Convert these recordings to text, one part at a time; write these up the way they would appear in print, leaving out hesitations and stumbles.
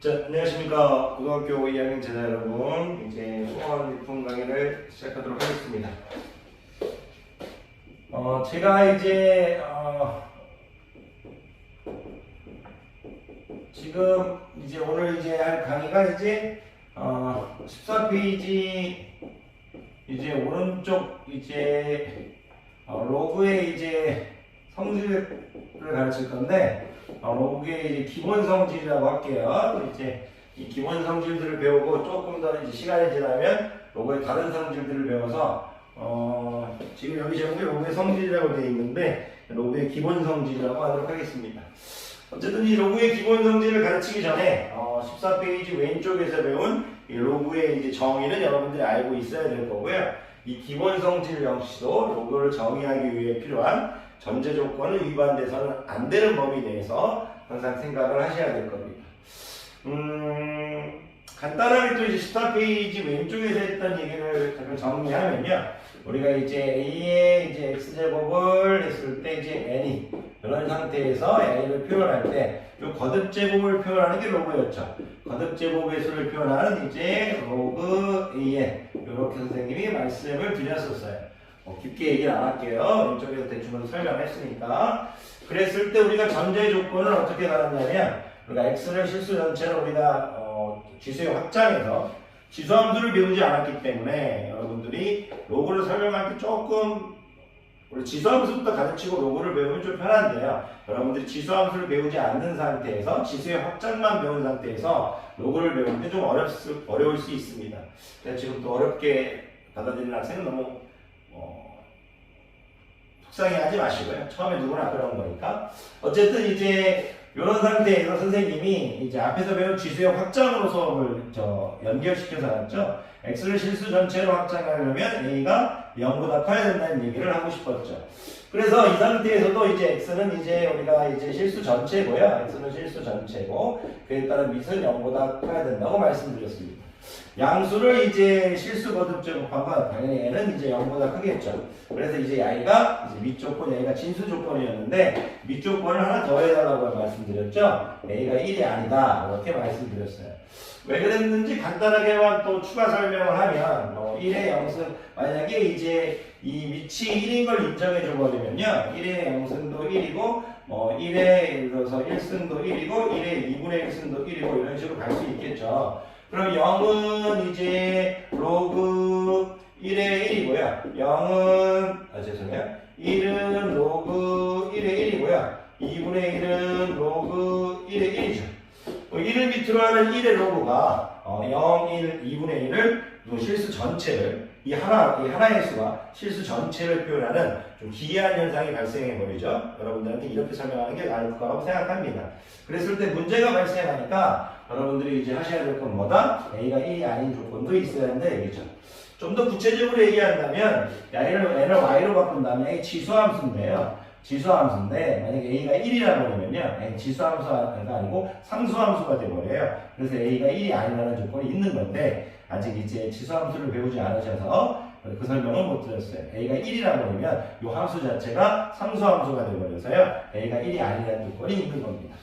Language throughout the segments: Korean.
자, 안녕하십니까. 고등학교 2학년 제자 여러분. 이제 수원 리폼 강의를 시작하도록 하겠습니다. 제가 이제, 지금 이제 오늘 이제 할 강의가 이제, 14페이지 이제 오른쪽 이제, 로그의 이제 성질을 가르칠 건데, 로그의 이제 기본 성질이라고 할게요. 이제 이 기본 성질들을 배우고 조금 더 이제 시간이 지나면 로그의 다른 성질들을 배워서 지금 여기 제목에 로그의 성질이라고 되어 있는데 로그의 기본 성질이라고 하도록 하겠습니다. 어쨌든 이 로그의 기본 성질을 가르치기 전에 14페이지 왼쪽에서 배운 이 로그의 이제 정의는 여러분들이 알고 있어야 될 거고요. 이 기본 성질 역시도 로그를 정의하기 위해 필요한 전제 조건을 위반돼서는 안 되는 범위 내에서 항상 생각을 하셔야 될 겁니다. 간단하게 또 이제 14페이지 왼쪽에서 했던 얘기를 잠깐 정리하면요. 우리가 이제 A의 이제 X제곱을 했을 때 이제 N이 이런 상태에서 A를 표현할 때 이 거듭제곱을 표현하는 게 로그였죠. 거듭제곱의 수를 표현하는 이제 로그 AN 이렇게 선생님이 말씀을 드렸었어요. 깊게 얘기를 안 할게요. 왼쪽에서 대충 설명했으니까. 그랬을 때 우리가 전제 조건을 어떻게 나눴냐면 우리가 x를 실수 전체로 우리가 지수의 확장해서 지수함수를 배우지 않았기 때문에 여러분들이 로그를 설명할 때 조금 우리 지수함수부터 가르치고 로그를 배우면 좀 편한데요. 여러분들이 지수함수를 배우지 않는 상태에서 지수의 확장만 배운 상태에서 로그를 배우는 게 좀 어려울 수 있습니다. 그래서 지금 또 어렵게 받아들이는 학생은 너무 속상해하지 마시고요. 처음에 누구나 그런 거니까. 어쨌든 이제 이런 상태에서 선생님이 이제 앞에서 배운 지수의 확장으로 수업을 연결시켜서 하죠. x를 실수 전체로 확장하려면 a가 0보다 커야 된다는 얘기를 하고 싶었죠. 그래서 이 상태에서도 이제 x는 이제 우리가 이제 실수 전체고요. x는 실수 전체고 그에 따른 밑은 0보다 커야 된다고 말씀드렸습니다. 양수를 이제 실수 거듭제곱하면 당연히 얘는 이제 0보다 크겠죠. 그래서 이제 y가 이제 밑조건, y가 진수 조건이었는데 밑조건을 하나 더 해달라고 말씀드렸죠. a가 1이 아니다. 이렇게 말씀드렸어요. 왜 그랬는지 간단하게만 또 추가 설명을 하면 1의 영승, 만약에 이제 이 밑이 1인 걸 인정해 줘버리면요. 1의 영승도 1이고 1의 예를 들어서 1승도 1이고 1의 2분의 1승도 1이고 이런 식으로 갈 수 있겠죠. 그럼 0은 이제 로그 1의 1이고요. 0은, 죄송해요. 1은 로그 1의 1이고요. 2분의 1은 로그 1의 1이죠. 1을 밑으로 하는 1의 로그가 0, 1, 2분의 1을 실수 전체를 이 하나의 수가 실수 전체를 표현하는 좀 기이한 현상이 발생해 버리죠. 여러분들한테 이렇게 설명하는 게 나을 거라고 생각합니다. 그랬을 때 문제가 발생하니까 여러분들이 이제 하셔야 될 건 뭐다? A가 1이 아닌 조건도 있어야 한다 얘기죠. 좀 더 구체적으로 얘기한다면 N을 Y로 바꾼다면 A 지수함수인데요. 지수함수인데 만약에 A가 1이라고 하면요. 지수함수가 아니고 상수함수가 되어버려요. 그래서 A가 1이 아니라는 조건이 있는 건데 아직 이제 지수함수를 배우지 않으셔서 그 설명을 못 드렸어요. A가 1이라고 하면 이 함수 자체가 상수함수가 되어버려서요. A가 1이 아니라는 조건이 있는 겁니다.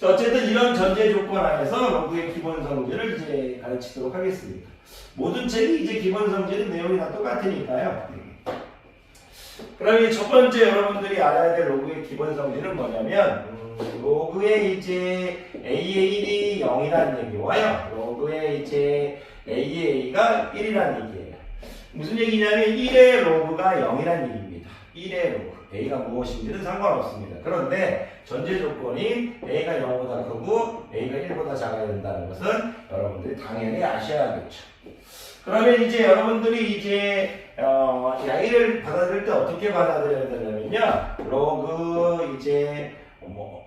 어쨌든 이런 전제 조건 안에서 로그의 기본 성질을 이제 가르치도록 하겠습니다. 모든 책이 이제 기본 성질은 내용이 다 똑같으니까요. 그럼 첫 번째 여러분들이 알아야 될 로그의 기본 성질은 뭐냐면 로그의 이제 A의 1이 0이라는 얘기와요. 로그의 이제 A의 A가 1이라는 얘기예요. 무슨 얘기냐면 1의 로그가 0이라는 얘기입니다. 1의 로그. A가 무엇인지는 상관없습니다. 그런데 전제 조건이 A가 0보다 크고 A가 1보다 작아야 된다는 것은 여러분들이 당연히 아셔야겠죠. 그러면 이제 여러분들이 이제 A를 받아들일 때 어떻게 받아들여야 되냐면요. 로그 이제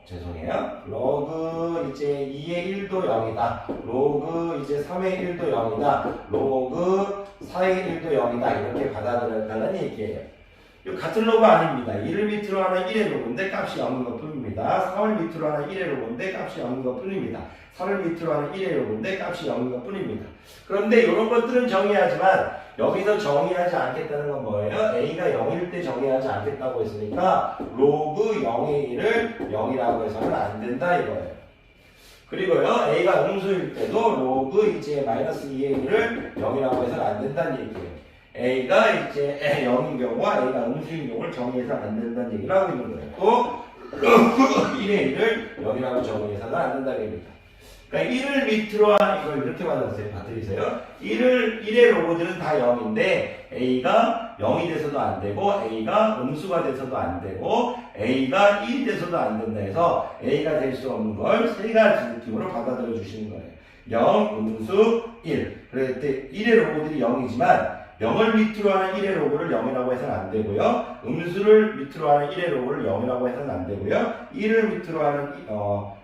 죄송해요. 로그 이제 2의 1도 0이다. 로그 이제 3의 1도 0이다. 로그 4의 1도 0이다. 이렇게 받아들였다는 얘기예요. 같은 로그 아닙니다. 1을 밑으로 하는 1의 로그인데 값이 0인 것 뿐입니다. 3을 밑으로 하는 1의 로그인데 값이 0인 것 뿐입니다. 4를 밑으로 하는 1의 로그인데 값이 0인 것 뿐입니다. 그런데 이런 것들은 정의하지만 여기서 정의하지 않겠다는 건 뭐예요? A가 0일 때 정의하지 않겠다고 했으니까 로그 0의 1을 0이라고 해서는 안 된다 이거예요. 그리고요, a가 음수일 때도 로그 이제 마이너스 2a를 0이라고 해서는 안 된다는 얘기예요. a가 이제 0인 경우와 a가 음수인 경우를 정의해서는 안 된다는 얘기를 하고 있는 거예요. 또 로그 1의 1을 0이라고 정의해서는 안 된다는 얘기입니다. 그러니까 1을 밑으로 이걸 이렇게 받아들이세요. 1의 로고들은 다 0인데 a가 0이 돼서도 안 되고 a가 음수가 돼서도 안 되고 a가 1이 돼서도 안 된다 해서 a가 될 수 없는 걸 세 가지 느낌으로 받아들여 주시는 거예요. 0, 음수, 1. 그럴 때 1의 로고들이 0이지만 0을 밑으로 하는 1의 로고를 0이라고 해서는 안 되고요. 음수를 밑으로 하는 1의 로고를 0이라고 해서는 안 되고요. 1을 밑으로 하는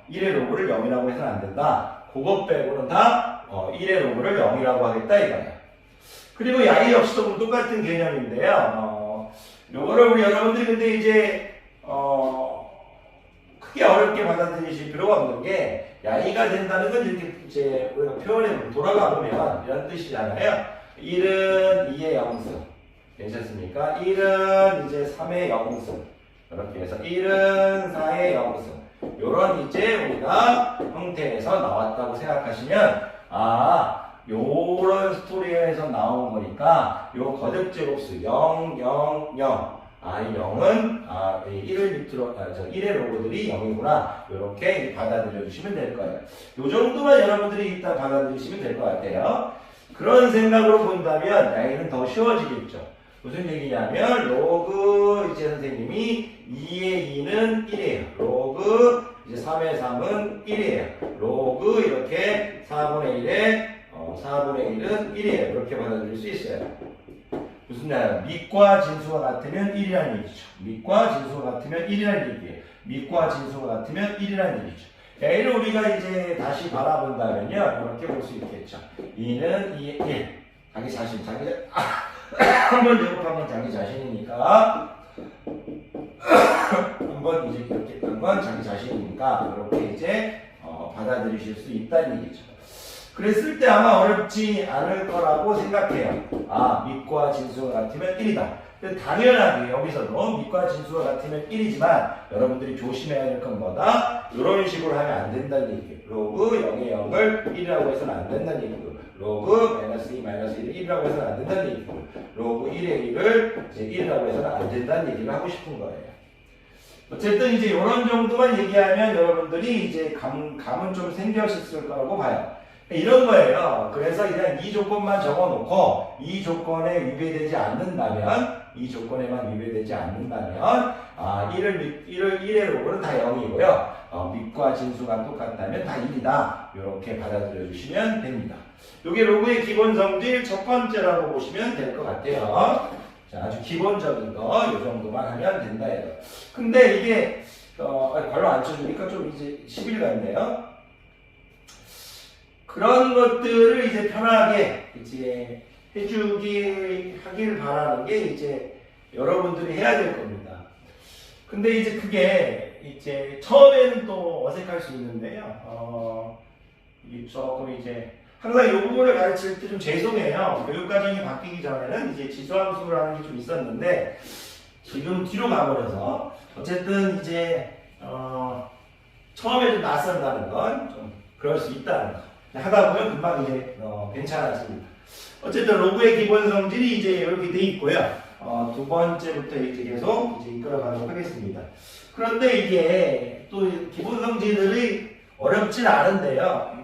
1의 로고를 0이라고 해서는 안 된다. 그것 빼고는 다 1의 로고를 0이라고 하겠다 이거예요. 그리고 야이 역시도 똑같은 개념인데요. 요거를 우리 여러분들이 근데 이제 크게 어렵게 받아들이실 필요가 없는 게 야이가 된다는 건 이렇게 이제 우리가 표현에 돌아가 보면 이런 뜻이잖아요. 1은 2의 영수. 괜찮습니까? 1은 이제 3의 영수. 이렇게 해서 1은 4의 영수. 요런 이제 우리가 형태에서 나왔다고 생각하시면, 요런 스토리에서 나온 거니까, 요 거듭제곱수 0, 0, 0. 이 0은, 1을 밑으로, 1의 로고들이 0이구나. 요렇게 받아들여 주시면 될 거예요. 요 정도만 여러분들이 일단 받아들이시면 될 것 같아요. 그런 생각으로 본다면 야이는 더 쉬워지겠죠. 무슨 얘기냐면 로그 이제 선생님이 2의 2는 1이에요. 로그 이제 3의 3은 1이에요. 로그 이렇게 4분의 1에 4분의 1은 1이에요. 이렇게 받아들일 수 있어요. 무슨 말이야? 밑과 진수가 같으면 1이라는 얘기죠. 밑과 진수가 같으면 1이라는 얘기예요. 밑과 진수가 같으면 1이라는 얘기죠. A를 우리가 이제 다시 바라본다면요, 이렇게 볼 수 있겠죠. 2는 2의 1. 자기 자신, 한번 제곱하면 자기 자신이니까, 한번 이제 이렇게 한 건 자기 자신이니까, 이렇게 이제, 받아들이실 수 있다는 얘기죠. 그랬을 때 아마 어렵지 않을 거라고 생각해요. 밑과 진수가 같으면 1이다. 당연하게 여기서도 밑과 진수가 같으면 1이지만 여러분들이 조심해야 될 건 뭐다? 이런 식으로 하면 안 된다는 얘기예요. 로그 0의 0을 1이라고 해서는 안 된다는 얘기고, 로그 마이너스 2 마이너스 1을 1이라고 해서는 안 된다는 얘기고, 로그 1의 1을 이제 1이라고 해서는 안 된다는 얘기를 하고 싶은 거예요. 어쨌든 이제 이런 정도만 얘기하면 여러분들이 이제 감은 좀 생겼을 거라고 봐요. 이런 거예요. 그래서 그냥 이 조건만 적어놓고 이 조건에 위배되지 않는다면, 이 조건에만 위배되지 않는다면, 1의 로그는 다 0이고요. 밑과 진수가 똑같다면 다 1이다. 이렇게 받아들여 주시면 됩니다. 이게 로그의 기본 성질 첫 번째라고 보시면 될 것 같아요. 자, 아주 기본적인 거, 이 정도만 하면 된다. 근데 이게, 별로 안 쳐주니까 좀 이제 10일 같네요. 그런 것들을 이제 편하게 이제 하길 바라는 게 이제 여러분들이 해야 될 겁니다. 근데 이제 그게 이제 처음에는 또 어색할 수 있는데요. 조금 이제 항상 이 부분을 가르칠 때 좀 죄송해요. 교육과정이 바뀌기 전에는 이제 지수함수라는 게 좀 있었는데 지금 뒤로 가버려서 어쨌든 이제 처음에 좀 낯선다는 건 좀 그럴 수 있다는 거. 하다 보면 금방 이제 괜찮아집니다. 어쨌든 로그의 기본 성질이 이제 이렇게 돼 있고요. 두 번째부터 이제 계속 이제 이끌어가도록 하겠습니다. 그런데 이게 또 기본 성질들이 어렵진 않은데요.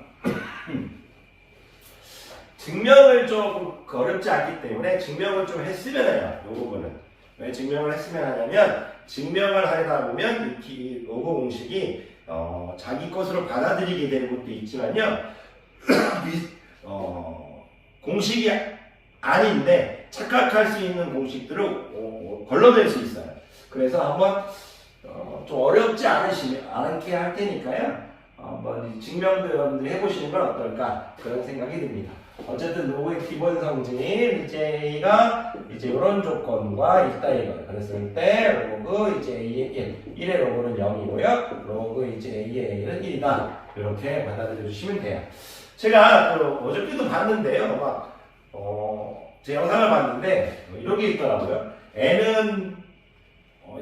증명을 조금 어렵지 않기 때문에 증명을 좀 했으면 해요. 이 부분은. 왜 증명을 했으면 하냐면 증명을 하다 보면 이 로그 공식이 자기 것으로 받아들이게 되는 것도 있지만요. 공식이 아닌데 착각할 수 있는 공식들을 걸러낼 수 있어요. 그래서 한번 좀 어렵지 않게 할 테니까요. 한번 증명도 여러분들이 해보시는 건 어떨까 그런 생각이 듭니다. 어쨌든 로그의 기본 성질 J가 이제 이런 조건과 있다 이거예요. 그랬을 때 로그 이제 A의 1의 로그는 0이고요. 로그 이제 A의 A는 1이다. 이렇게 받아들여 주시면 돼요. 제가 어저께도 봤는데요. 제 영상을 봤는데 이렇게 있더라고요. N은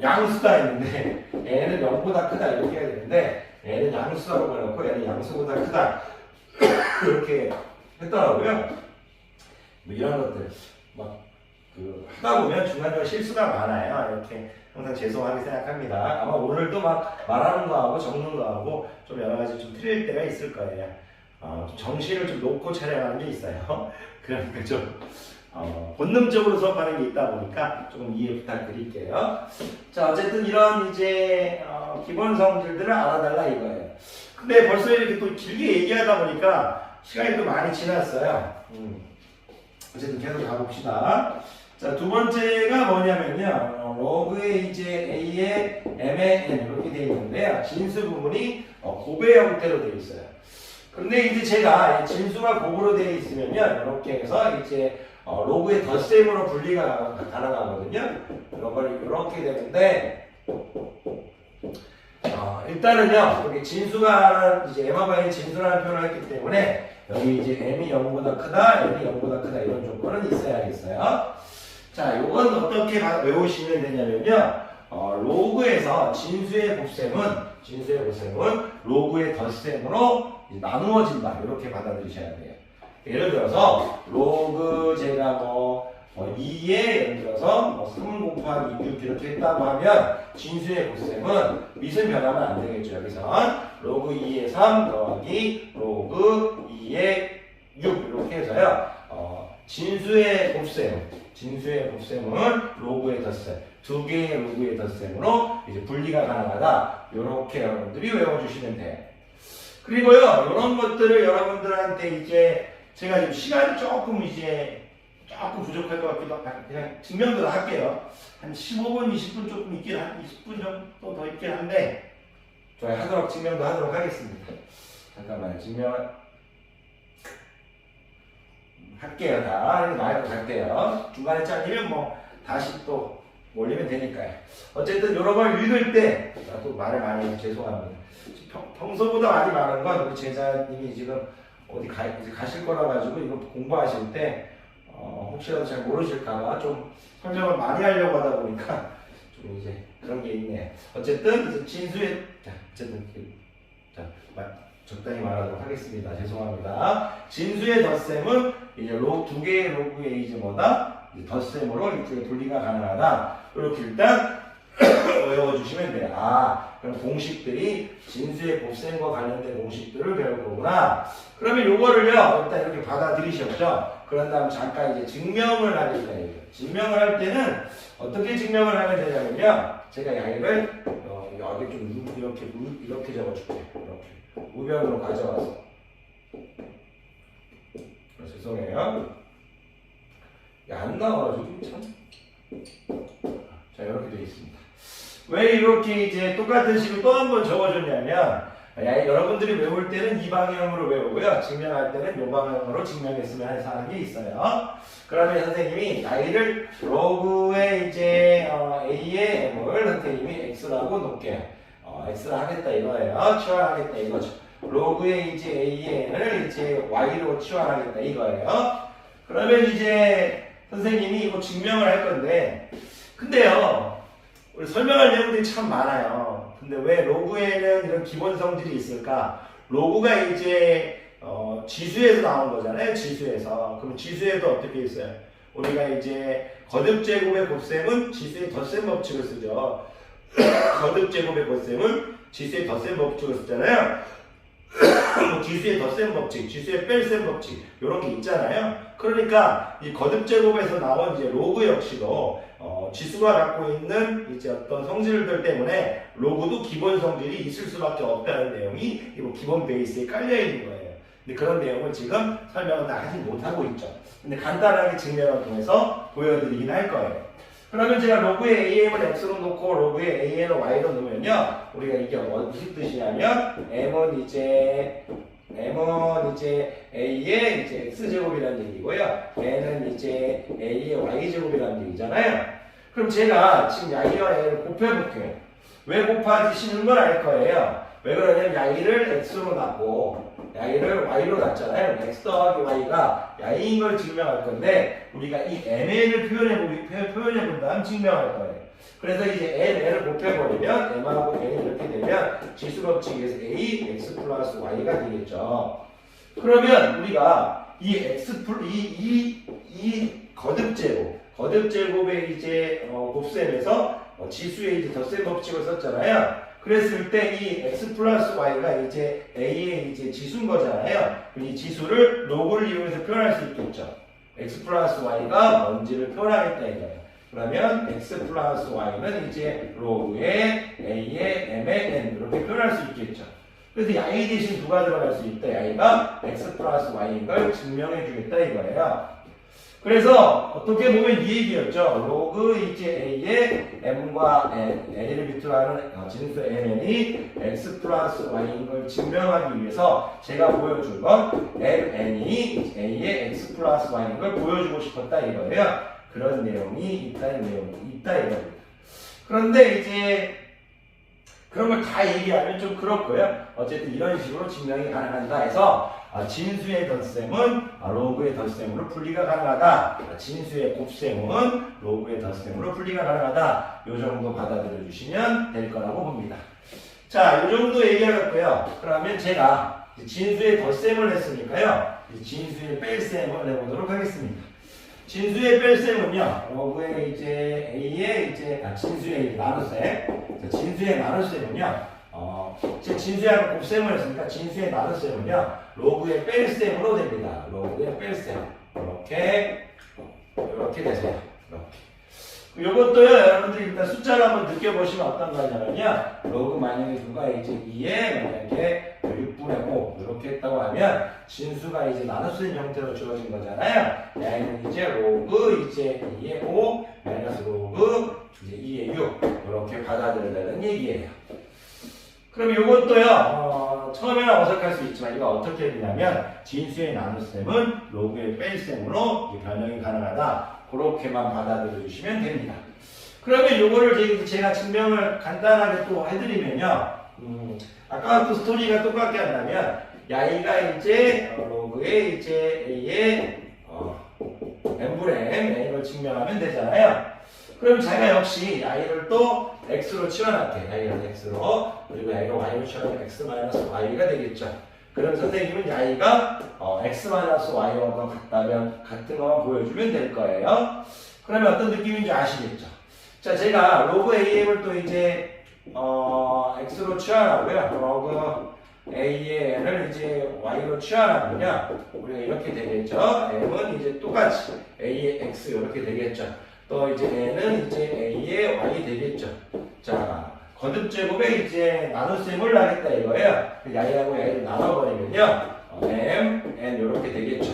양수다 했는데 N은 0보다 크다 이렇게 해야 되는데 얘는 양수라고 해놓고 얘는 양수보다 크다 그렇게 했더라고요. 뭐 이런 것들 막 하다 보면 중간중간 실수가 많아요. 이렇게 항상 죄송하게 생각합니다. 아마 오늘도 막 말하는 거하고 적는 거하고 좀 여러 가지 좀 틀릴 때가 있을 거예요. 정신을 좀 놓고 촬영하는 게 있어요. 그러니까 좀 본능적으로 수업하는 게 있다 보니까 조금 이해 부탁드릴게요. 자, 어쨌든 이런 이제 기본 성질들을 알아달라 이거예요. 근데 벌써 이렇게 또 길게 얘기하다 보니까 시간이 또 많이 지났어요. 어쨌든 계속 가봅시다. 자, 두 번째가 뭐냐면요. 로그의 이제 A의 M의 N 이렇게 되어 있는데요. 진수 부분이 곱의 형태로 되어 있어요. 그런데 이제 제가 진수가 곱으로 되어 있으면요. 이렇게 해서 이제 로그의 덧셈으로 분리가 가능하거든요. 이런 걸 이렇게 되는데 일단은요. 여기 진수가 이제 M하고 N 진수라는 표현을 했기 때문에 여기 이제 M이 0보다 크다, N이 0보다 크다 이런 조건은 있어야겠어요. 자, 요건 어떻게 외우시면 되냐면요. 로그에서 진수의 곱셈은 로그의 덧셈으로 나누어진다. 이렇게 받아들이셔야 돼요. 예를 들어서 로그 제가 2에 예를 들어서 3 곱하기 6 이렇게 했다고 하면 진수의 곱셈은 밑은 변하면 안 되겠죠. 여기서 로그 2에 3 더하기 로그 2에 6 이렇게 해서요. 진수의 곱셈은 로그의 덧셈, 두 개의 로그의 덧셈으로 이제 분리가 가능하다. 이렇게 여러분들이 외워주시면 돼요. 그리고요, 이런 것들을 여러분들한테 이제 제가 지금 시간이 조금 부족할 것 같기도 하고 그냥 증명도 할게요. 한 15분, 20분 조금 있긴 한 20분 정도 더 있긴 한데 저희 증명도 하도록 하겠습니다. 잠깐만요, 증명을 할게요. 다 나이로 갈게요. 중간에 잘리면 다시 또 올리면 되니까요. 어쨌든 이런 걸 읽을 때 또 말을 많이 해서 죄송합니다. 평소보다 많이 많은 건 우리 제자님이 지금 어디 가실 거라 가지고 이거 공부하실 때 혹시라도 잘 모르실까봐 좀 설명을 많이 하려고 하다 보니까 좀 이제 그런 게 있네. 어쨌든 이제 진수의 적당히 말하도록 하겠습니다. 죄송합니다. 진수의 덧셈은 이제 두 개의 로그의 이제 덧셈으로 이쪽에 분리가 가능하다. 이렇게 일단 외워주시면 돼요. 그럼 공식들이 진수의 곱셈과 관련된 공식들을 배울 거구나. 그러면 요거를요 일단 이렇게 받아들이셨죠. 그런 다음 잠깐 이제 증명을 하겠다. 증명을 할 때는 어떻게 증명을 하면 되냐면요. 제가 여기를 여기 좀 이렇게 적어줄게요. 이렇게 우변으로 가져와서 죄송해요. 안 나와가지고 참. 자, 이렇게 되어 있습니다. 왜 이렇게 이제 똑같은 식으로 또 한 번 적어줬냐면 여러분들이 외울 때는 이 방향으로 외우고요. 증명할 때는 이 방향으로 증명했으면 하는 게 있어요. 그러면 선생님이 y를 로그의 이제 a의 m을 선생님이 x라고 놓을게요. x를 하겠다 이거예요. 치환하겠다 이거죠. 로그의 이제 a의 n을 이제 y로 치환하겠다 이거예요. 그러면 이제 선생님이 이거 증명을 할 건데, 근데요, 우리 설명할 내용들이 참 많아요. 근데 왜 로그에는 이런 기본 성질이 있을까? 로그가 이제 지수에서 나온 거잖아요. 지수에서. 그럼 지수에도 어떻게 있어요? 우리가 이제 거듭제곱의 곱셈은 지수의 덧셈 법칙을 쓰죠. 거듭제곱의 곱셈은 지수의 덧셈 법칙을 쓰잖아요. 지수의 덧셈 법칙, 지수의 뺄셈 법칙 이런 게 있잖아요. 그러니까 이 거듭제곱에서 나온 이제 로그 역시도 지수가 갖고 있는 이제 어떤 성질들 때문에 로그도 기본 성질이 있을 수밖에 없다는 내용이 이 기본 베이스에 깔려 있는 거예요. 근데 그런 내용을 지금 설명은 다 하지 못하고 있죠. 근데 간단하게 증명을 통해서 보여드리긴 할 거예요. 그러면 제가 로그의 am을 x로 놓고 로그의 an을 y로 놓으면요, 우리가 이게 무슨 뜻이냐면 m은 이제 a의 이제 x제곱이라는 얘기고요, n은 이제 a의 y제곱이라는 얘기잖아요. 그럼 제가 지금 y와 a를 곱해볼게요. 왜 곱하시는 걸 알 거예요. 왜 그러냐면 야이를 x로 놨고 야이를 y로 놨잖아요. x 더하기 y가 야이인 걸 증명할 건데 우리가 이 mn을 표현해 본다면 증명할 거예요. 그래서 이제 n을 곱해버리면 m하고 n이 이렇게 되면 지수 법칙에서 a x 플러스 y가 되겠죠. 그러면 우리가 이 거듭제곱의 이제 곱셈에서 지수의 이제 덧셈 법칙을 썼잖아요. 그랬을 때 이 x 플러스 y가 이제 a의 이제 지수인 거잖아요. 이 지수를 로그를 이용해서 표현할 수 있겠죠. x 플러스 y가 뭔지를 표현하겠다 이거예요. 그러면 x 플러스 y는 이제 로그의 a의 m의 n 이렇게 표현할 수 있겠죠. 그래서 이 i 대신 누가 들어갈 수 있다. i가 x 플러스 y인 걸 증명해 주겠다 이거예요. 그래서 어떻게 보면 이 얘기였죠. 로그 이제 a의 m과 n을 밑으로 하는 진수 mn이 x 플러스 y인 걸 증명하기 위해서 제가 보여준 건 mn이 a의 x 플러스 y인 걸 보여주고 싶었다 이거예요. 그런 내용이 있다는 내용이 있다 이겁니다. 그런데 이제 그런 걸 다 얘기하면 좀 그렇고요. 어쨌든 이런 식으로 증명이 가능한다 해서 진수의 덧셈은 로그의 덧셈으로 분리가 가능하다. 진수의 곱셈은 로그의 덧셈으로 분리가 가능하다. 이 정도 받아들여 주시면 될 거라고 봅니다. 자, 이 정도 얘기하겠고요. 그러면 제가 진수의 덧셈을 했으니까요. 진수의 뺄셈을 해보도록 하겠습니다. 진수의 뺄셈은요, 로그의 이제 a의 이제 진수의 나눗셈, 진수의 나눗셈은요, 진수하고 곱셈을 했으니까 진수의 나눗셈은요, 로그의 뺄셈으로 됩니다. 로그의 뺄셈 이렇게 되세요. 이렇게. 요것도요, 여러분들이 일단 숫자를 한번 느껴보시면 어떤 거냐면요, 로그 만약에 누가 이제 2에 만약에 6분의 5 이렇게 했다고 하면 진수가 이제 나눗셈 형태로 주어진 거잖아요. 얘는 이제 로그 이제 2의 5 마이너스 로그 이제 2의 6 이렇게 받아들여야 얘기예요. 그럼 이것도요, 처음에는 어색할 수 있지만 이거 어떻게 되냐면 진수의 나눗셈은 로그의 뺄셈으로 변형이 가능하다. 그렇게만 받아들여 주시면 됩니다. 그러면 이거를 제가 증명을 간단하게 또 해드리면요, 아까 또 스토리가 똑같게 한다면 야이가 이제 로그의 이제 a의 n분의 m 이걸 증명하면 되잖아요. 그럼 제가 역시 야이를 또 x로 치환할게. 야이를 x로 그리고 야이를 y로 치환하면 x 마이너스 y가 되겠죠. 그럼 선생님은 야이가 x 마이너스 y와 같다면 같은 것만 보여주면 될 거예요. 그러면 어떤 느낌인지 아시겠죠? 자, 제가 로그 am을 또 이제 x로 치환하고요. 로그 a의 n을 이제 y로 치환하면요, 우리가 이렇게 되겠죠. m은 이제 똑같이 a의 x 이렇게 되겠죠. 또 이제 n은 이제 a의 y 되겠죠. 자, 거듭제곱에 이제 나눗셈을 하겠다 이거예요. 야이하고 야이를 나눠버리면요, m, n 이렇게 되겠죠.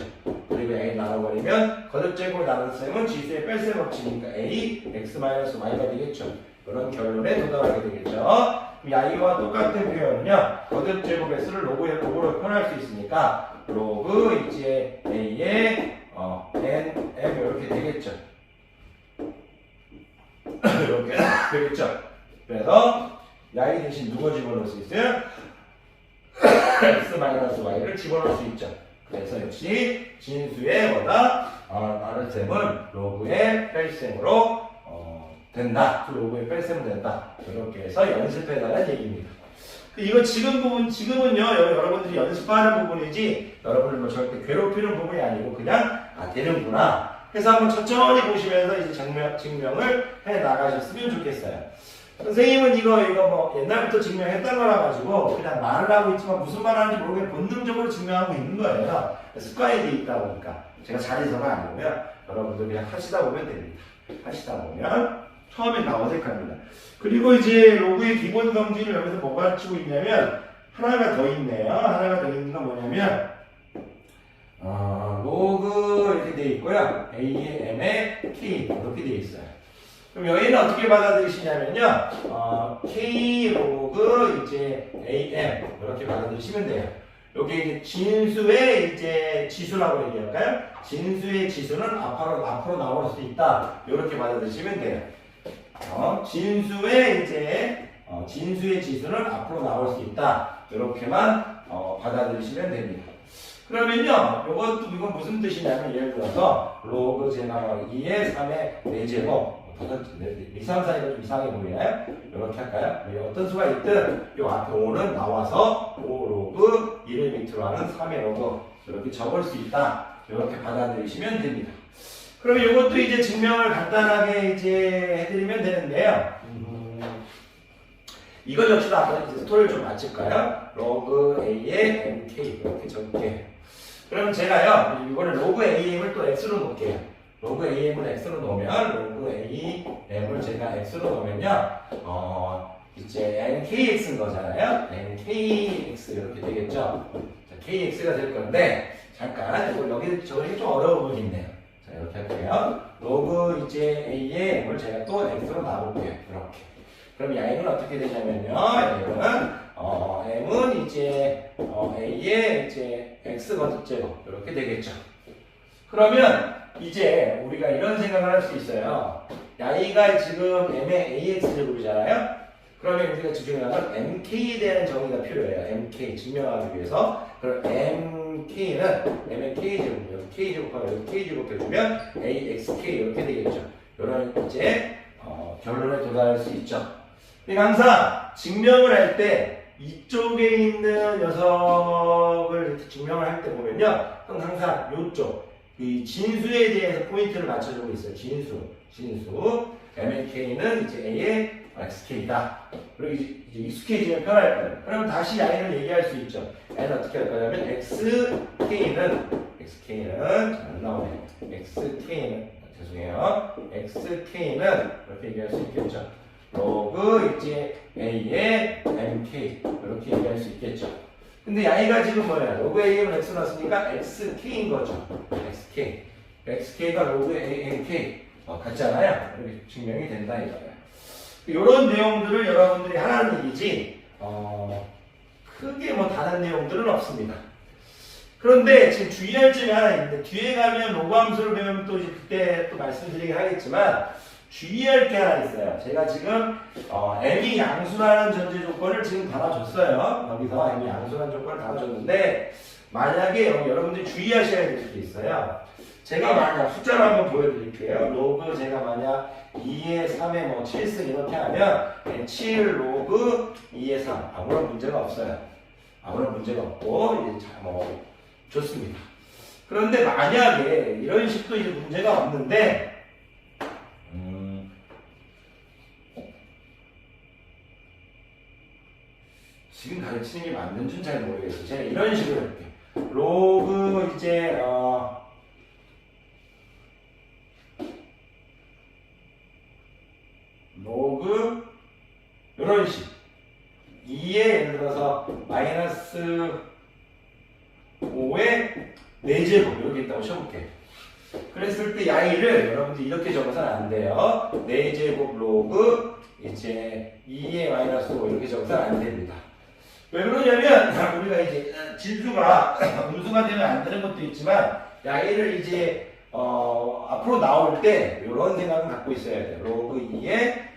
그리고 야이 나눠버리면 거듭제곱 나눗셈은 지수의 뺄셈 법칙이니까 a, x-y가 되겠죠. 그런 결론에 도달하게 되겠죠. 야이와 똑같은 표현은요, 거듭제곱 x를 로그로 표현할 수 있으니까 로그 이제 a의 n, m 이렇게 되겠죠. 이렇게 되겠죠. 그래서 야이 대신 누가 집어넣을 수 있어요? x-y를 집어넣을 수 있죠. 그래서 역시 진수의 나눗셈은 로그의 뺄셈으로 된다. 로그의 뺄셈은 된다. 이렇게 해서 연습해달라는 얘기입니다. 이거 지금은요, 여러분들이 연습하는 부분이지, 여러분을 뭐 절대 괴롭히는 부분이 아니고, 그냥, 되는구나 해서 한번 천천히 보시면서 이제 증명을 해 나가셨으면 좋겠어요. 선생님은 이거 뭐 옛날부터 증명했던 거라 가지고 그냥 말을 하고 있지만 무슨 말 하는지 모르게 본능적으로 증명하고 있는 거예요. 습관이 돼 있다 보니까. 제가 잘해서가 아니고요. 여러분들 그냥 하시다 보면 됩니다. 하시다 보면 처음엔 다 어색합니다. 그리고 이제 로그의 기본 성질을 여기서 뭐 가르치고 있냐면 하나가 더 있네요. 하나가 더 있는 건 뭐냐면 로그 이렇게 돼 있고요. a의 m의 k 이렇게 돼 있어요. 그럼 여기는 어떻게 받아들이시냐면요, k 로그 이제 am 이렇게 받아들이시면 돼요. 여기 이제 진수의 이제 지수라고 얘기할까요? 진수의 지수는 앞으로 나올 수 있다. 이렇게 받아들이시면 돼요. 진수의 지수는 앞으로 나올 수 있다. 이렇게만 받아들이시면 됩니다. 그러면요, 이건 무슨 뜻이냐면 예를 들어서 로그 제곱하기 2의 3의 4제곱 2, 3, 4가 좀 이상해 보이나요? 이렇게 할까요? 어떤 수가 있든 요 앞에 5는 나와서 5 로그 1을 밑으로 하는 3의 로그 이렇게 적을 수 있다. 이렇게 받아들이시면 됩니다. 그럼 이것도 이제 증명을 간단하게 이제 해드리면 되는데요. 이거 역시도 아까 이제 스토리를 좀 맞출까요? 로그 A의 MK 이렇게 적을게요. 그럼 제가요, 이거를 로그 AM을 또 X로 놓을게요. 로그 AM을 X로 놓으면, 로그 AM을 제가 X로 놓으면요, 이제 NKX인 거잖아요? NKX 이렇게 되겠죠? 자, KX가 될 건데, 잠깐, 이거 여기 저기 좀 어려운 부분이 있네요. 자, 이렇게 할게요. 로그 이제 AM을 제가 또 X로 놔볼게요. 이렇게. 그럼 이 M은 어떻게 되냐면요, M은 이제, A의 이제 X 거듭제곱, 이렇게 되겠죠. 그러면, 이제 우리가 이런 생각을 할 수 있어요. I가 지금 M의 AX 제곱이잖아요. 그러면 우리가 증명하면 MK에 대한 정의가 필요해요. MK 증명하기 위해서. 그럼 MK는 M의 K 제곱, K 제곱하고 K 제곱해주면 AXK 이렇게 되겠죠. 이런 이제 결론에 도달할 수 있죠. 그러니까 항상 증명을 할 때 이쪽에 있는 녀석을 이렇게 증명을 할 때 보면요, 항상 이쪽. 이 진수에 대해서 포인트를 맞춰주고 있어요. 진수. MLK는 이제 A의 XK다. 그리고 이제 익숙해지면 편할 거예요. 그럼 다시 I를 얘기할 수 있죠. I는 어떻게 할 거냐면 XK는 안 나오네요. XK는 이렇게 얘기할 수 있겠죠. 로그 이제 A의 MK 이렇게 얘기할 수 있겠죠. 근데 I가 지금 뭐야? 로그 AM을 X로 놨으니까 XK인 거죠. XK가 로그 AMK 같잖아요. 이렇게 증명이 된다 이거예요. 이런 내용들을 여러분들이 하라는 얘기지 크게 뭐 다른 내용들은 없습니다. 그런데 지금 주의할 점이 하나 있는데 뒤에 가면 로그 함수를 배우면 또 이제 그때 또 말씀드리긴 하겠지만 주의할 게 하나 있어요. 제가 지금 M이 양수라는 전제 조건을 지금 달아줬어요. 여기서 M이 양수라는 조건을 달아줬는데 만약에 여러분들이 주의하셔야 될 게 있어요. 제가 만약 숫자로 한번 보여드릴게요. 로그 제가 만약 2의 3의 뭐 7승 이렇게 하면 7 로그 2의 3 아무런 문제가 없어요. 아무런 문제가 없고 이제 뭐 좋습니다. 그런데 만약에 이런 식도 이제 문제가 없는데 지금 가르치는 게 맞는지는 잘 모르겠어요. 제가 이런 식으로 할게요. 로그 이제 로그 이런 식 2에 예를 들어서 마이너스 5의 4제곱 이렇게 있다고 쳐볼게요. 그랬을 때 I를 여러분들 이렇게 적어서는 안 돼요. 4제곱 로그 이제 2의 마이너스 5 이렇게 적어서는 안 됩니다. 왜 그러냐면 우리가 이제 진수가 음수가 되면 안 되는 것도 있지만 I를 이제 앞으로 나올 때 이런 생각을 갖고 있어야 돼요. 로그 2의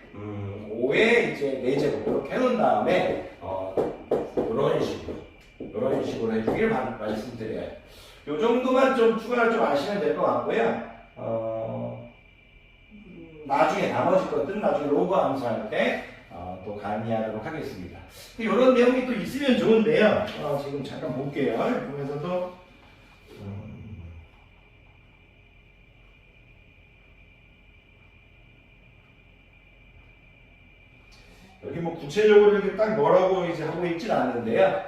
5의 이제 4제곱 이렇게 해놓은 다음에 이런 식으로 해주기를 말씀드려요. 이 정도만 좀 추가를 좀 아시면 될 것 같고요. 나중에 나머지 것들은 나중에 로그 함수할 때 또 강의하도록 하겠습니다. 이런 내용이 또 있으면 좋은데요. 지금 잠깐 볼게요. 보면서도 여기 뭐 구체적으로 이렇게 딱 뭐라고 이제 하고 있진 않는데요.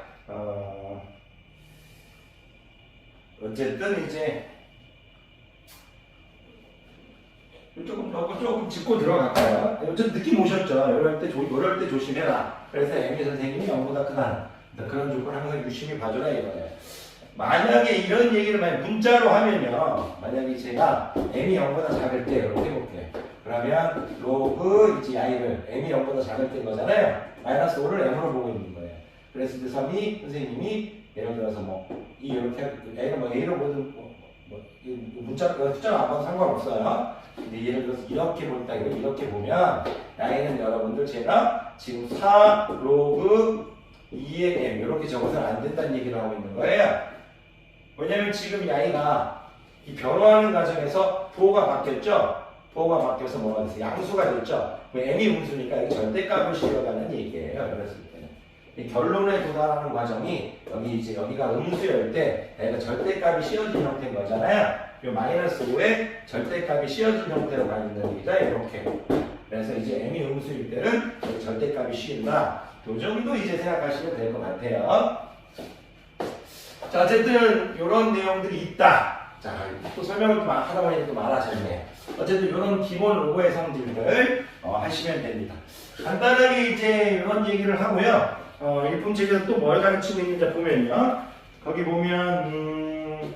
어쨌든 이제 조금 짚고 들어갈까요? 어쨌든 느낌 오셨죠? 이럴 때 조심해라. 그래서 M이 선생님이 0보다 크다. 그런 조건을 항상 유심히 봐줘라 이거예요. 만약에 이런 얘기를 문자로 하면요. 만약에 제가 M이 0보다 작을 때 이렇게 해볼게요. 그러면 로그 이제 I를 M이 0보다 작을 때인 거잖아요. 마이너스 5를 M으로 보고 있는 거예요. 그래서 그 선이 선생님이 예를 들어서 이렇게 A는 뭐 A로 보든 숫자가 안 봐도 상관없어요. 근데 예를 들어서 이렇게 볼다 이렇게 보면 I는 여러분들 제가 지금 4 로그 2의 M 이렇게 적어서는 안 된다는 얘기를 하고 있는 거예요. 왜냐면 지금 이 I가 이 변화하는 과정에서 도가 바뀌었죠. 4가 바뀌어서 뭐가 됐어요? 양수가 됐죠. m이 음수니까 이게 절대값을 실어가는 얘기예요. 그랬을 때는 이 결론에 도달하는 과정이 여기가 음수일 때 얘가 절대값이 씌어진 형태인 거잖아요. 이 마이너스 5에 절대값이 씌어진 형태로 가 있는 얘기가 이렇게. 그래서 이제 m이 음수일 때는 여기 절대값이 씌인다. 이 정도 이제 생각하시면 될 것 같아요. 자, 어쨌든 이런 내용들이 있다. 자, 또 설명을 또 하다 보니 또 많아졌네요. 어쨌든 이런 기본 로고의 성질들 하시면 됩니다. 간단하게 이제 이런 얘기를 하고요. 일품책에서 또 뭘 가르치고 있는지 보면요. 거기 보면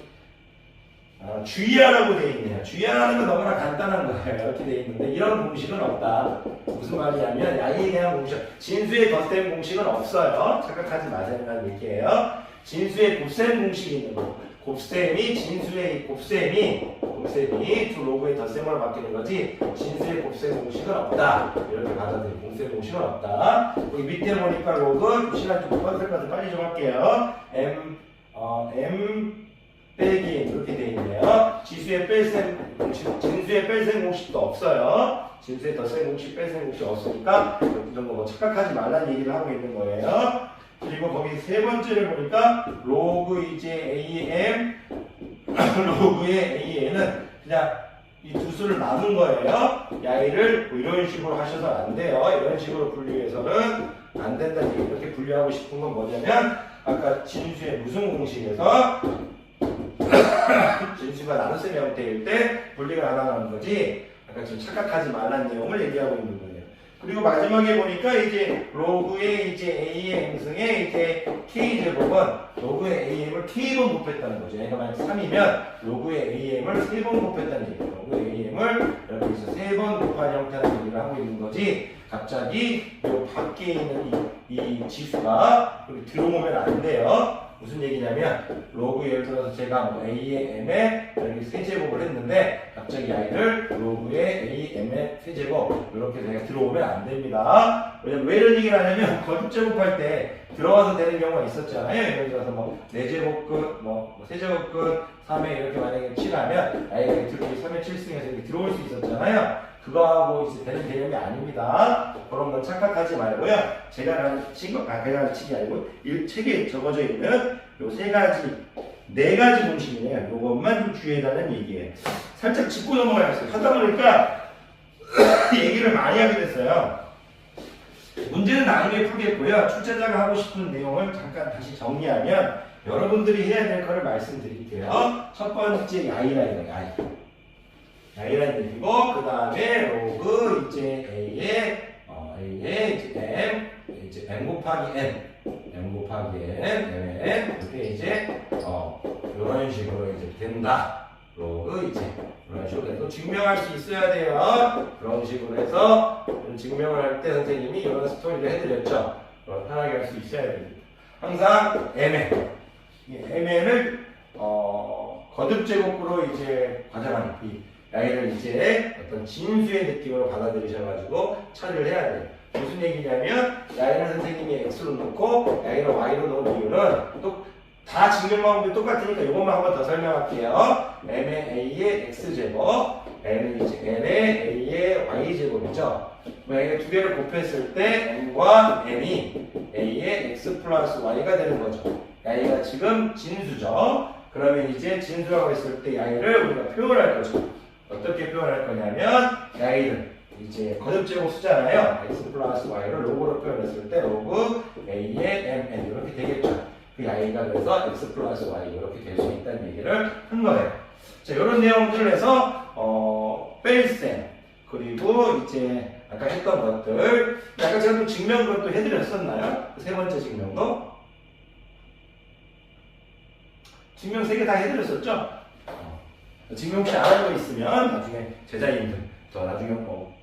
주의하라고 되어 있네요. 주의하라는 건 너무나 간단한 거예요. 이렇게 되어 있는데 이런 공식은 없다. 무슨 말이냐면 야이에 대한 공식, 진수의 덧셈 공식은 없어요. 착각하지 마세요라는 얘기예요. 진수의 곱셈 공식이 있는 거. 곱셈이 진수의 곱셈이 두 로그의 덧셈으로 바뀌는 거지 진수의 곱셈 공식은 없다. 이렇게 받아들이고 곱셈 공식은 없다. 여기 밑에 보니까 로그 시간 좀 못 받을 것 같아서 빨리 좀 할게요. m 빼기 이렇게 되어 있네요. 진수의 뺄셈 공식도 없어요. 진수의 덧셈 공식, 뺄셈 공식 없으니까 이 정도 뭐 착각하지 말라는 얘기를 하고 있는 거예요. 그리고 거기 세 번째를 보니까 로그 이제 AM 로그의 AN은 그냥 이 두 수를 나눈 거예요. 야이를 뭐 이런 식으로 하셔서 안 돼요. 이런 식으로 분류해서는 안 된다는 얘기. 이렇게 분류하고 싶은 건 뭐냐면 아까 진수의 무슨 공식에서 진수가 나눗셈 형태일 때 분리가 안 하는 거지. 아까 지금 착각하지 말라는 내용을 얘기하고 있는 거예요. 그리고 마지막에 보니까 이제 로그의 이제 A의 행승에 이제 K제곱은 로그의 AM을 K번 곱했다는 거죠. 얘가 만약 3이면 로그의 AM을 3번 곱했다는 얘기예요. 로그의 AM을 이렇게 해서 3번 곱한 형태라는 얘기를 하고 있는 거지. 갑자기 요 밖에 있는 이 지수가 여기 들어오면 안 돼요. 무슨 얘기냐면 로그 예를 들어서 제가 뭐 A의 M에 이렇게 세제곱을 했는데 갑자기 I를 로그의 A, M의 세제곱 이렇게 제가 들어오면 안 됩니다. 왜냐면 왜 이런 얘기를 하냐면 거듭제곱할 때 들어와서 되는 경우가 있었잖아요. 예를 들어서 뭐 4제곱끝, 뭐 세제곱끝 3에 이렇게 만약에 칠하면 I가 이렇게 3의 7승에서 이렇게 들어올 수 있었잖아요. 그거하고 이제 되는 개념이 아닙니다. 그런 건 착각하지 말고요. 제가 가르친 거, 제가 가르친 게 아니고 책에 적어져 있는 요 세 가지, 네 가지 공식이네요. 요것만 좀 주의해달라는 얘기예요. 살짝 짚고 넘어가겠어요. 하다 보니까 얘기를 많이 하게 됐어요. 문제는 나중에 풀겠고요. 출제자가 하고 싶은 내용을 잠깐 다시 정리하면 여러분들이 해야 될 거를 말씀드릴게요. 첫 번째 야이라는 야이. 야이라는 얘기고 그 다음에 로그 이제 A의 이제 M 곱하기 M 곱하기 N 이렇게 이제 이런 식으로 이제 된다. 로그 이제 이런 식으로 해서 증명할 수 있어야 돼요. 그런 식으로 해서 증명을 할 때 선생님이 이런 스토리를 해드렸죠. 편하게 할 수 있어야 됩니다. 항상 MN을 거듭제곱으로 이제 과장하는 야이를 이제 어떤 진수의 느낌으로 받아들이셔가지고 처리를 해야 돼요. 무슨 얘기냐면 야이를 선생님이 x로 놓고 야이를 y로 놓은 이유는 또 다 증명 방법이 똑같으니까 이것만 한번 더 설명할게요. m의 a의 x제곱, n은 이제 n의 a의 y제곱이죠. 만약에 두 개를 곱했을 때 n과 n이 a의 x 플러스 y가 되는 거죠. 야이가 지금 진수죠. 그러면 이제 진수라고 했을 때 야이를 우리가 표현할 거죠. 어떻게 표현할 거냐면 야이를 이제 거듭제곱 수잖아요. x 플러스 y를 로그로 표현했을 때 로그 a의 mn 이렇게 되겠죠. 그 야이가 그래서 x 플러스 y 이렇게 될 수 있다는 얘기를 한 거예요. 자, 이런 내용들을 해서 뺄셈 그리고 이제 아까 했던 것들 아까 제가 또 증명을 또 해드렸었나요? 세 번째 증명도 증명 3개 다 해드렸었죠? 증명 혹시 안 하고 있으면 나중에 제자님들 또 나중에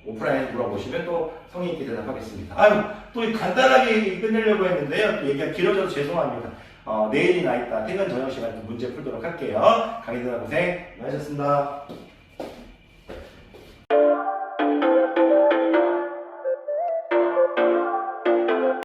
오프라인 물어보시면 또 성의 있게 대답하겠습니다. 아유, 또 간단하게 끝내려고 했는데요. 또 얘기가 길어져서 죄송합니다. 내일이나 이따 퇴근 저녁 시간에 문제 풀도록 할게요. 강의 듣는 고생 많으셨습니다.